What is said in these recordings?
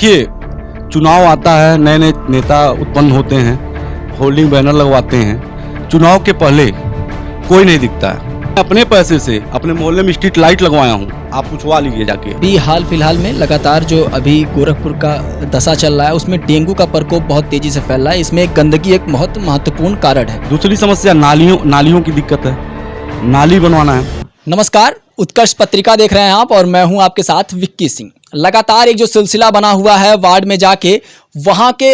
देखिए, चुनाव आता है, नए नए नेता उत्पन्न होते हैं, होल्डिंग बैनर लगवाते हैं। चुनाव के पहले कोई नहीं दिखता है। मैं अपने पैसे से अपने मोहल्ले में स्ट्रीट लाइट लगवाया हूँ, आप पूछवा लीजिए जाके। अभी हाल फिलहाल में लगातार जो अभी गोरखपुर का दशा चल रहा है उसमें डेंगू का प्रकोप बहुत तेजी से फैल रहा है। इसमें गंदगी एक बहुत महत्वपूर्ण कारण है। दूसरी समस्या नालियों की दिक्कत है, नाली बनवाना है। नमस्कार, उत्कर्ष पत्रिका देख रहे हैं आप और मैं हूं आपके साथ विक्की सिंह। लगातार एक जो सिलसिला बना हुआ है वार्ड में जाके वहां के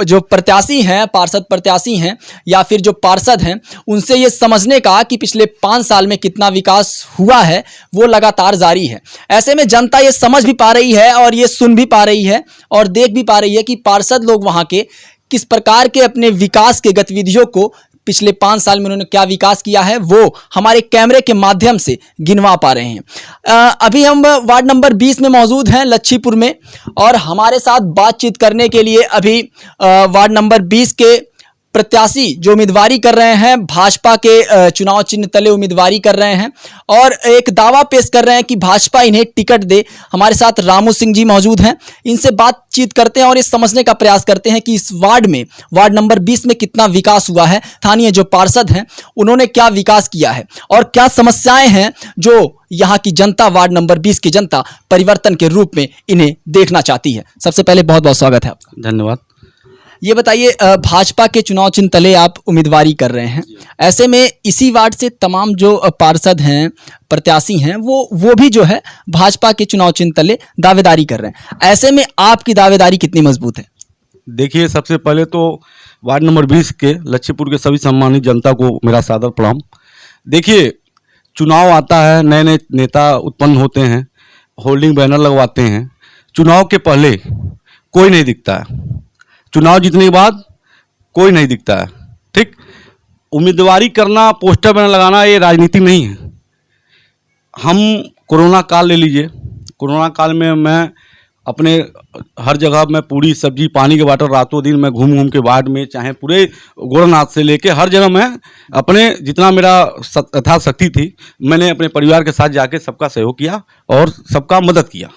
जो प्रत्याशी हैं, पार्षद प्रत्याशी हैं या फिर जो पार्षद हैं, उनसे ये समझने का कि पिछले 5 साल में कितना विकास हुआ है वो लगातार जारी है। ऐसे में जनता ये समझ भी पा रही है और ये सुन भी पा रही है और देख भी पा रही है कि पार्षद लोग वहाँ के किस प्रकार के अपने विकास के गतिविधियों को पिछले 5 साल में उन्होंने क्या विकास किया है वो हमारे कैमरे के माध्यम से गिनवा पा रहे हैं। अभी हम वार्ड नंबर 20 में मौजूद हैं लच्छीपुर में और हमारे साथ बातचीत करने के लिए अभी वार्ड नंबर 20 के प्रत्याशी जो उम्मीदवारी कर रहे हैं, भाजपा के चुनाव चिन्ह तले उम्मीदवारी कर रहे हैं और एक दावा पेश कर रहे हैं कि भाजपा इन्हें टिकट दे। हमारे साथ रामू सिंह जी मौजूद हैं, इनसे बातचीत करते हैं और ये समझने का प्रयास करते हैं कि इस वार्ड में, वार्ड नंबर 20 में कितना विकास हुआ है, स्थानीय जो पार्षद हैं उन्होंने क्या विकास किया है और क्या समस्याएं हैं जो यहाँ की जनता, वार्ड नंबर 20 की जनता परिवर्तन के रूप में इन्हें देखना चाहती है। सबसे पहले बहुत बहुत स्वागत है आपका। धन्यवाद। ये बताइए, भाजपा के चुनाव चिन्ह तले आप उम्मीदवारी कर रहे हैं, ऐसे में इसी वार्ड से तमाम जो पार्षद हैं, प्रत्याशी हैं, वो भी जो है भाजपा के चुनाव चिन्ह तले दावेदारी कर रहे हैं। ऐसे में आपकी दावेदारी कितनी मजबूत है? देखिए, सबसे पहले तो वार्ड नंबर 20 के लच्छीपुर के सभी सम्मानित जनता को मेरा सादर प्रणाम। देखिए, चुनाव आता है, नए नए नेता उत्पन्न होते हैं, होल्डिंग बैनर लगवाते हैं। चुनाव के पहले कोई नहीं दिखता है, चुनाव जीतने के बाद कोई नहीं दिखता है। ठीक, उम्मीदवारी करना, पोस्टर बैनर लगाना ये राजनीति नहीं है। हम कोरोना काल ले लीजिए, कोरोना काल में मैं अपने हर जगह मैं पूरी सब्जी, पानी के वाटर, रातों दिन मैं घूम के वार्ड में, चाहे पूरे गोरखनाथ से लेके हर जगह मैं अपने जितना मेरा यथाशक्ति थी, मैंने अपने परिवार के साथ जाके सबका सहयोग किया और सबका मदद किया।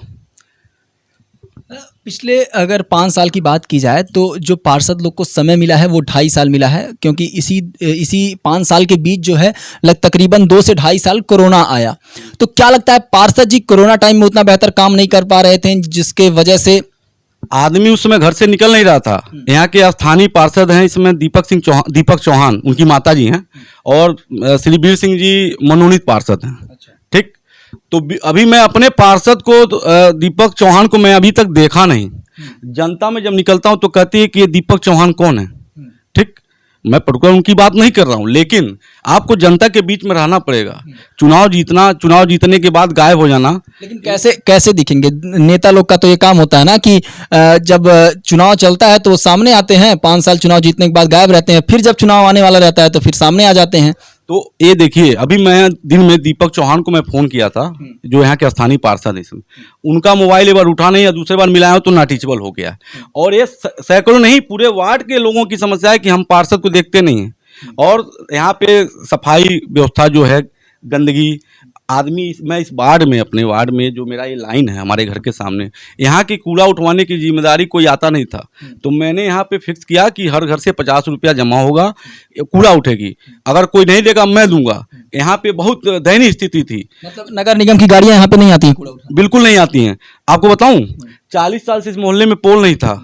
पिछले अगर 5 साल की बात की जाए तो जो पार्षद लोग को समय मिला है वो 2.5 साल मिला है, क्योंकि इसी 5 साल के बीच जो है तकरीबन 2 से 2.5 साल कोरोना आया। तो क्या लगता है पार्षद जी कोरोना टाइम में उतना बेहतर काम नहीं कर पा रहे थे, जिसके वजह से आदमी उस समय घर से निकल नहीं रहा था। यहाँ के स्थानीय पार्षद हैं इसमें दीपक चौहान उनकी माता जी हैं और श्री वीर सिंह जी मनोनीत पार्षद हैं। ठीक, तो अभी मैं अपने पार्षद को, दीपक चौहान को मैं अभी तक देखा नहीं। जनता में जब निकलता हूं तो कहती है कि ये दीपक चौहान कौन है। ठीक, मैं पर्टिकुलर उनकी बात नहीं कर रहा हूं, लेकिन आपको जनता के बीच में रहना पड़ेगा। चुनाव जीतना, चुनाव जीतने के बाद गायब हो जाना, लेकिन कैसे दिखेंगे? नेता लोग का तो ये काम होता है ना कि जब चुनाव चलता है तो वो सामने आते हैं, 5 साल चुनाव जीतने के बाद गायब रहते हैं, फिर जब चुनाव आने वाला रहता है तो फिर सामने आ जाते हैं। तो ये देखिए, अभी मैं दिन में दीपक चौहान को मैं फ़ोन किया था, जो यहाँ के स्थानीय पार्षद हैं, इसमें उनका मोबाइल एक बार उठा नहीं, या दूसरे बार मिलाया तो नॉट रीचेबल हो गया। और ये सैकड़ों नहीं, पूरे वार्ड के लोगों की समस्या है कि हम पार्षद को देखते नहीं हैं। और यहाँ पे सफाई व्यवस्था जो है, गंदगी, आदमी, मैं इस वार्ड में, अपने वार्ड में जो मेरा ये लाइन है हमारे घर के सामने, यहाँ की कूड़ा उठवाने की जिम्मेदारी कोई आता नहीं था। तो मैंने यहाँ पे फिक्स किया कि हर घर से 50 रुपया जमा होगा, कूड़ा उठेगी, अगर कोई नहीं देगा मैं दूंगा। यहाँ पे बहुत दयनीय स्थिति थी। मतलब नगर निगम की गाड़ियां यहाँ पे नहीं आती हैं कूड़ा उठाने? बिल्कुल नहीं आती हैं। आपको बताऊं, 40 साल से इस मोहल्ले में पोल नहीं था।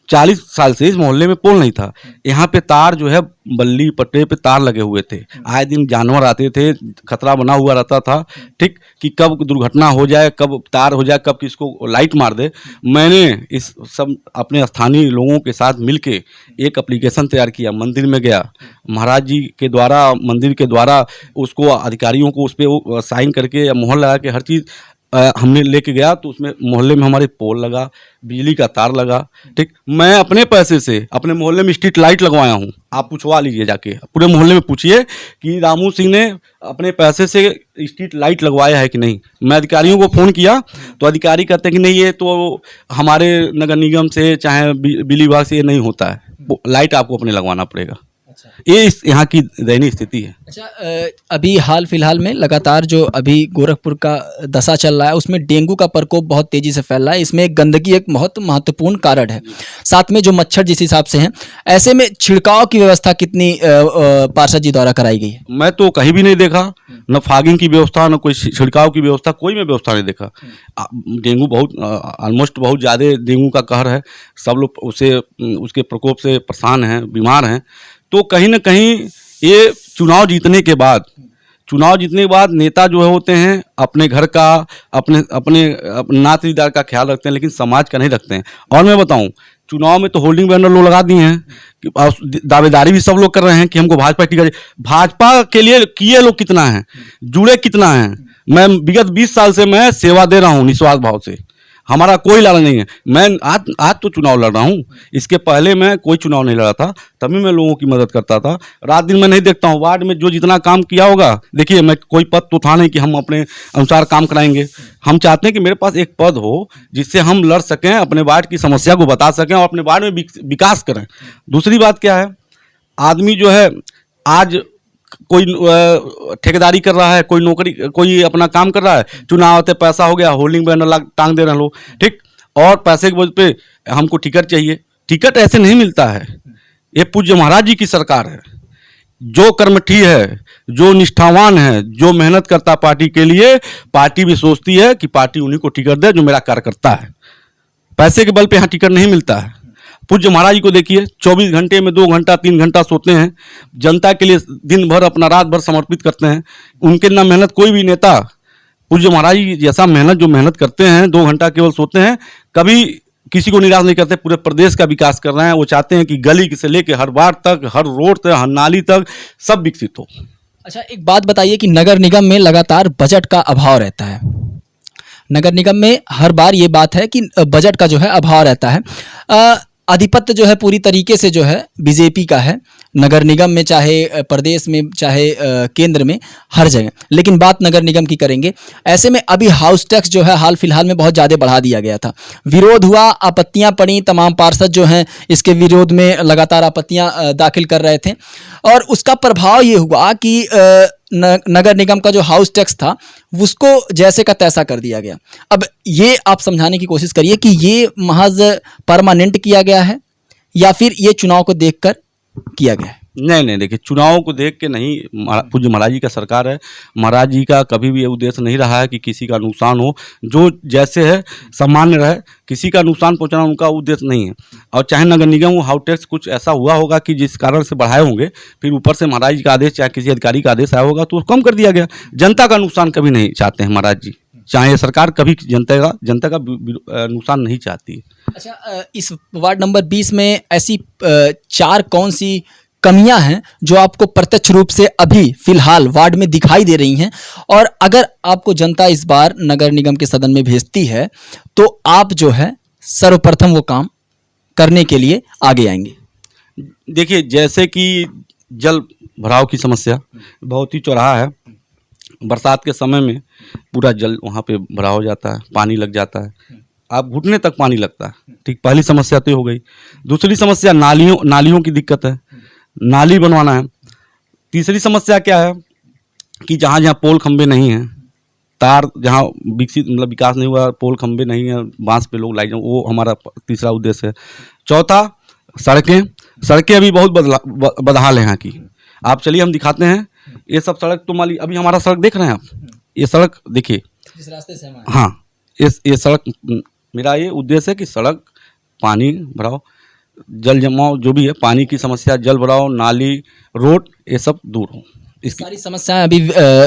40 साल से इस मोहल्ले में पोल नहीं था। यहाँ पे तार जो है, बल्ली पट्टे पे तार लगे हुए थे, आए दिन जानवर आते थे, खतरा बना हुआ रहता था। ठीक, कि कब दुर्घटना हो जाए, कब तार हो जाए, कब किसको लाइट मार दे। मैंने इस सब अपने स्थानीय लोगों के साथ मिलके एक एप्लीकेशन तैयार किया, मंदिर में गया, महाराज जी के द्वारा, मंदिर के द्वारा उसको अधिकारियों को उस पर साइन करके या मोहर लगा के हर चीज़ हमने लेके गया। तो उसमें मोहल्ले में हमारे पोल लगा, बिजली का तार लगा। ठीक, मैं अपने पैसे से अपने मोहल्ले में स्ट्रीट लाइट लगवाया हूँ, आप पूछवा लीजिए जाके, पूरे मोहल्ले में पूछिए कि रामू सिंह ने अपने पैसे से स्ट्रीट लाइट लगवाया है कि नहीं। मैं अधिकारियों को फ़ोन किया तो अधिकारी कहते हैं कि नहीं, ये तो हमारे नगर निगम से, चाहे बिजली विभाग से ये नहीं होता है, लाइट आपको अपने लगवाना पड़ेगा। ये इस यहाँ की दयनीय स्थिति है। अच्छा, अभी हाल फिलहाल में लगातार जो अभी गोरखपुर का दशा चल रहा है उसमें डेंगू का प्रकोप बहुत तेजी से फैल रहा है। इसमें गंदगी एक बहुत महत्वपूर्ण कारण है, साथ में जो मच्छर जिस हिसाब से हैं, ऐसे में छिड़काव की व्यवस्था कितनी पार्षद जी द्वारा कराई गई है? मैं तो कहीं भी नहीं देखा, न फागिंग की व्यवस्था, न कोई छिड़काव की व्यवस्था, कोई में व्यवस्था नहीं देखा। डेंगू बहुत ऑलमोस्ट बहुत ज़्यादा डेंगू का कहर है, सब लोग उसके प्रकोप से परेशान हैं, बीमार हैं। तो कहीं ना कहीं ये चुनाव जीतने के बाद नेता जो होते हैं अपने घर का, अपने नात रिश्तेदार का ख्याल रखते हैं, लेकिन समाज का नहीं रखते हैं। और मैं बताऊं, चुनाव में तो होल्डिंग बैनर लोग लगा दिए हैं कि दावेदारी भी सब लोग कर रहे हैं कि हमको भाजपा टिकट। भाजपा के लिए किए लोग कितना है, जुड़े कितना है। मैं विगत 20 साल से मैं सेवा दे रहा हूँ निस्वार्थ भाव से, हमारा कोई लालच नहीं है। मैं आज तो चुनाव लड़ रहा हूँ, इसके पहले मैं कोई चुनाव नहीं लड़ा था, तभी मैं लोगों की मदद करता था। रात दिन मैं नहीं देखता हूँ, वार्ड में जो जितना काम किया होगा, देखिए मैं कोई पद तो था नहीं कि हम अपने अनुसार काम कराएंगे। हम चाहते हैं कि मेरे पास एक पद हो जिससे हम लड़ सकें, अपने वार्ड की समस्या को बता सकें और अपने वार्ड में विकास करें। दूसरी बात क्या है, आदमी जो है आज कोई ठेकेदारी कर रहा है, कोई नौकरी, कोई अपना काम कर रहा है, चुनाव आते पैसा हो गया, होल्डिंग बैनर टांग दे रहे हैं लोग, ठीक। और पैसे के बोझ पे हमको टिकट चाहिए। टिकट ऐसे नहीं मिलता है, ये पूज्य महाराज जी की सरकार है। जो कर्मठी है, जो निष्ठावान है, जो मेहनत करता पार्टी के लिए, पार्टी भी सोचती है कि पार्टी उन्हीं को टिकट दे जो मेरा कार्यकर्ता है। पैसे के बल पे यहाँ टिकट नहीं मिलता है। पूज्य महाराज जी को देखिए, 24 घंटे में 2 घंटा 3 घंटा सोते हैं, जनता के लिए दिन भर अपना रात भर समर्पित करते हैं। उनके ना मेहनत कोई भी नेता पूज्य महाराज जी जैसा मेहनत करते हैं, 2 घंटा केवल सोते हैं, कभी किसी को निराश नहीं करते। पूरे प्रदेश का विकास कर रहे हैं। वो चाहते हैं कि गली से लेकर हर वार्ड तक, हर रोड तक, हर नाली तक सब विकसित हो। अच्छा, एक बात बताइए कि नगर निगम में लगातार बजट का अभाव रहता है। नगर निगम में हर बार ये बात है कि बजट का जो है अभाव रहता है। आधिपत्य जो है पूरी तरीके से जो है बीजेपी का है, नगर निगम में, चाहे प्रदेश में, चाहे केंद्र में, हर जगह। लेकिन बात नगर निगम की करेंगे, ऐसे में अभी हाउस टैक्स जो है हाल फिलहाल में बहुत ज़्यादा बढ़ा दिया गया था। विरोध हुआ, आपत्तियां पड़ी, तमाम पार्षद जो हैं इसके विरोध में लगातार आपत्तियां दाखिल कर रहे थे और उसका प्रभाव ये हुआ कि नगर निगम का जो हाउस टैक्स था उसको जैसे का तैसा कर दिया गया। अब ये आप समझाने की कोशिश करिए कि ये महज परमानेंट किया गया है या फिर ये चुनाव को देखकर किया गया है? नहीं, देखिए चुनाव को देख के नहीं, पूज्य महाराज जी का सरकार है। महाराज जी का कभी भी ये उद्देश्य नहीं रहा है कि किसी का नुकसान हो, जो जैसे है सामान्य रहे, किसी का नुकसान पहुंचाना उनका उद्देश्य नहीं है। और चाहे नगर निगम हाउस टैक्स कुछ ऐसा हुआ होगा कि जिस कारण से बढ़ाए होंगे, फिर ऊपर से महाराज जी का आदेश, चाहे किसी अधिकारी का आदेश आया होगा तो कम कर दिया गया। जनता का नुकसान कभी नहीं चाहते हैं महाराज जी, चाहे सरकार कभी जनता का नुकसान नहीं चाहती है। अच्छा, इस वार्ड नंबर 20 में ऐसी 4 कौन सी कमियां हैं जो आपको प्रत्यक्ष रूप से अभी फिलहाल वार्ड में दिखाई दे रही हैं, और अगर आपको जनता इस बार नगर निगम के सदन में भेजती है तो आप जो है सर्वप्रथम वो काम करने के लिए आगे आएंगे? देखिए, जैसे कि जल भराव की समस्या बहुत ही चौराहा है। बरसात के समय में पूरा जल वहाँ पे भरा हो जाता है, पानी लग जाता है, आप घुटने तक पानी लगता है। ठीक, पहली समस्या तो हो गई। दूसरी समस्या नालियों की दिक्कत है, नाली बनवाना है। तीसरी समस्या क्या है कि जहाँ जहाँ पोल खंबे नहीं हैं, तार जहाँ विकसित मतलब विकास नहीं हुआ, पोल खंबे नहीं है, बांस पे लोग लाइट, वो हमारा तीसरा उद्देश्य है। चौथा, सड़कें अभी बहुत बदहाल है यहाँ की। आप चलिए हम दिखाते हैं। ये सब सड़क तो माली, अभी हमारा सड़क देख रहे हैं आप, ये सड़क देखिए, जिस रास्ते से हम हाँ, ये सड़क, मेरा ये उद्देश्य है कि सड़क, पानी भराव, जल जमाव, जो भी है पानी की समस्या, जल भराव, नाली, रोड, ये सब दूर हो। इस सारी समस्याएं अभी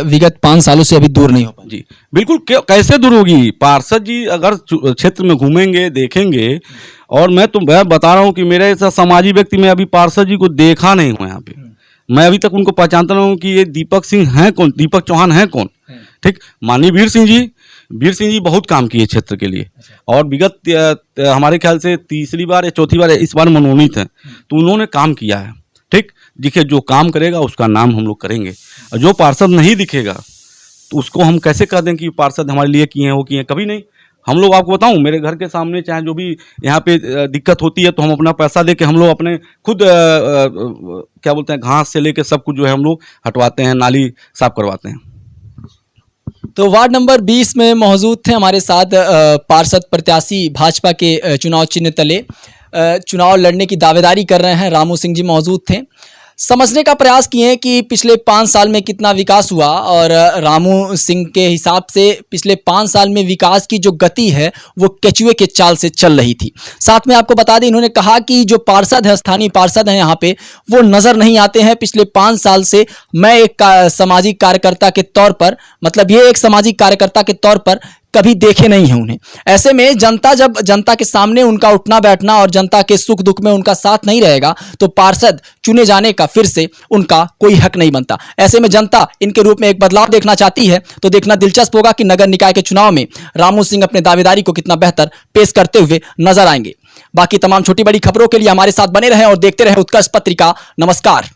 विगत 5 सालों से अभी दूर नहीं हो पाई। जी बिल्कुल, कैसे दूर होगी? पार्षद जी अगर क्षेत्र में घूमेंगे, देखेंगे, और मैं बता रहा हूँ कि मेरे ऐसा समाजिक व्यक्ति, मैं अभी पार्षद जी को देखा नहीं हूँ यहाँ पे। मैं अभी तक उनको पहचानता नहीं हूँ कि ये दीपक सिंह हैं कौन, दीपक चौहान हैं कौन। ठीक, माननीय वीर सिंह जी बहुत काम किए क्षेत्र के लिए, और विगत हमारे ख्याल से तीसरी बार या चौथी बार इस बार मनोनीत है, तो उन्होंने काम किया है। ठीक, देखिए जो काम करेगा उसका नाम हम लोग करेंगे, और जो पार्षद नहीं दिखेगा तो उसको हम कैसे कह दें कि पार्षद हमारे लिए किए हैं, वो किए हैं? कभी नहीं। हम लोग आपको बताऊं, मेरे घर के सामने चाहे जो भी यहाँ पे दिक्कत होती है तो हम अपना पैसा दे के हम लोग अपने खुद क्या बोलते हैं, घास से लेके सब कुछ जो है हम लोग हटवाते हैं, नाली साफ करवाते हैं। तो वार्ड नंबर 20 में मौजूद थे हमारे साथ पार्षद प्रत्याशी भाजपा के चुनाव चिन्ह तले चुनाव लड़ने की दावेदारी कर रहे हैं रामू सिंह जी मौजूद थे। समझने का प्रयास किए कि पिछले 5 साल में कितना विकास हुआ और रामू सिंह के हिसाब से पिछले 5 साल में विकास की जो गति है वो केचुए के चाल से चल रही थी। साथ में आपको बता दें, इन्होंने कहा कि जो पार्षद है, स्थानीय पार्षद हैं यहाँ पे, वो नज़र नहीं आते हैं पिछले 5 साल से। मैं एक सामाजिक कार्यकर्ता के तौर पर, मतलब ये एक सामाजिक कार्यकर्ता के तौर पर कभी देखे नहीं हैं उन्हें। ऐसे में जब जनता के सामने उनका उठना बैठना और जनता के सुख दुख में उनका साथ नहीं रहेगा तो पार्षद चुने जाने का फिर से उनका कोई हक नहीं बनता। ऐसे में जनता इनके रूप में एक बदलाव देखना चाहती है, तो देखना दिलचस्प होगा कि नगर निकाय के चुनाव में रामू सिंह अपने दावेदारी को कितना बेहतर पेश करते हुए नजर आएंगे। बाकी तमाम छोटी बड़ी खबरों के लिए हमारे साथ बने रहें और देखते रहें उत्कर्ष पत्रिका। नमस्कार।